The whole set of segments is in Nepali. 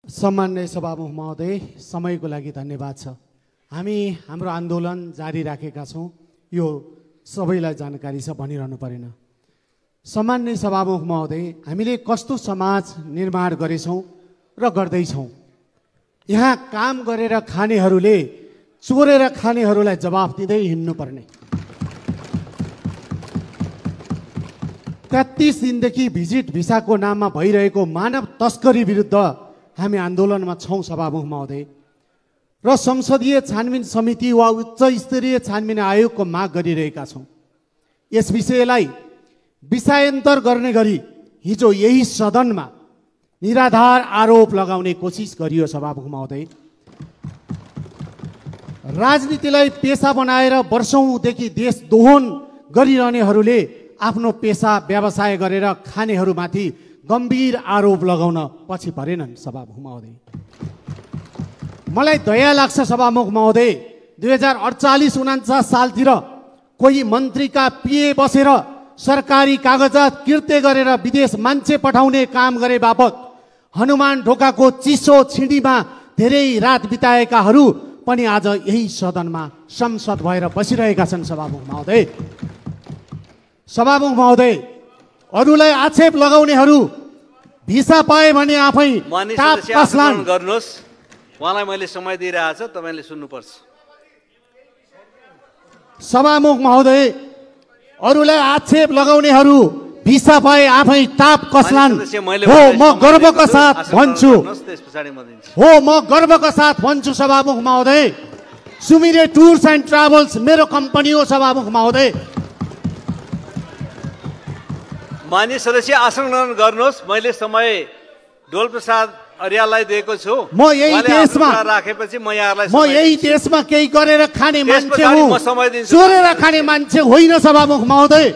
सम्माननीय सभामुख महोदय, समयको लागि धन्यवाद छ। हामी हाम्रो आन्दोलन जारी राखेका छौँ, यो सबैलाई जानकारी छ, भनिरहनु परेन। सम्माननीय सभामुख महोदय, हामीले कस्तो समाज निर्माण गरेछौँ र गर्दैछौँ। यहाँ काम गरेर खानेहरूले चोरेर खानेहरूलाई जवाफ दिँदै हिँड्नुपर्ने। 33 दिनदेखि भिजिट भिसाको नाममा भइरहेको मानव तस्करी विरुद्ध हामी आन्दोलनमा छौँ सभामुख महोदय, र संसदीय छानबिन समिति वा उच्च स्तरीय छानबिन आयोगको माग गरिरहेका छौँ। यस विषयलाई विषयान्तर गर्ने गरी हिजो यही सदनमा निराधार आरोप लगाउने कोसिस गरियो सभामुख महोदय। राजनीतिलाई पेसा बनाएर वर्षौंदेखि देश दोहन गरिरहनेहरूले आफ्नो पेसा व्यवसाय गरेर खानेहरूमाथि गम्भीर आरोप लगाउन पछि परेनन् सभामुख महोदय। मलाई दया लाग्छ सभामुख महोदय, 2048-49 सालतिर कोही मन्त्रीका पिए बसेर सरकारी कागजात किर्ते गरेर विदेश मान्छे पठाउने काम गरे बापत हनुमान ढोकाको चिसो छिडीमा धेरै रात बिताएकाहरू पनि आज यही सदनमा संसद भएर बसिरहेका छन् सभामुख महोदय। सभामुख महोदय, अरूलाई आक्षेप लगाउनेहरू भिसा पाए भने आफै टाप कसलान् गर्नुहोस्। उहाँलाई मैले समय दिइरहेको छु, तपाईले सुन्नुपर्छ। सभामुख महोदय, अरूलाई आक्षेप लगाउनेहरू भिसा पाए आफै टाप कसलान् हो, म गर्वका साथ भन्छु। हो, म गर्वका साथ भन्छु सभामुख महोदय। सुमिरे टुर्स एन्ड ट्राभल्स मेरो कम्पनी हो सभामुख महोदय। माननीय सदस्य आसन ग्रहण गर्नुहोस्। मैले समय डोलप्रसाद अर्याललाई दिएको छु। म यही देशमा राखेपछि म यहाँलाई केही गरेर खाने मान्छे हुँ, चोरेर खाने मान्छे होइन सभामुख महोदय।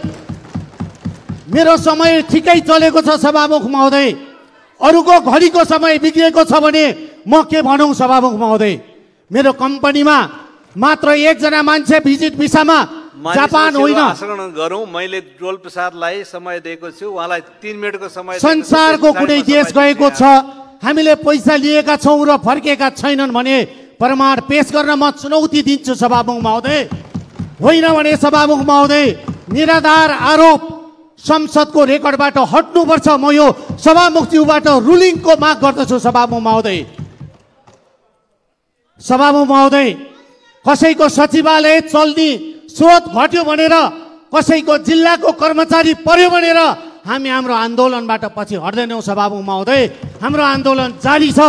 मेरो समय ठिकै चलेको छ सभामुख महोदय। अरूको घडीको समय बिग्रेको छ भने म के भनौँ सभामुख महोदय। मेरो कम्पनीमा मात्र एकजना मान्छे भिजिट भिसामा जापान होइन। गरौँ, मैले डोलप्रसादलाई समय दिएको छु, उहाँलाई 3 मिनेटको समय। संसारको कुनै देश गएको छ, हामीले पैसा लिएका छौँ र फर्केका छैनन् भने प्रमाण पेश गर्न म चुनौती दिन्छु सभामुख महोदय। होइन भने सभामुख महोदय, निराधार आरोप संसदको रेकर्डबाट हट्नुपर्छ। म यो सभामुखज्यूबाट रुलिङको माग गर्दछु सभामुख महोदय। सभामुख महोदय, कसैको सचिवालय चल्ने स्रोत घट्यो भनेर, कसैको जिल्लाको कर्मचारी पर्यो भनेर हामी हाम्रो आन्दोलनबाट पछि हट्दैनौँ सभामुख महोदय। हाम्रो आन्दोलन जारी छ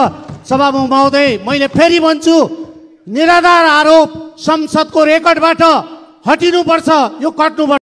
सभामुख महोदय। मैले फेरि भन्छु, निराधार आरोप संसदको रेकर्डबाट हटिनुपर्छ, यो कट्नुपर्छ।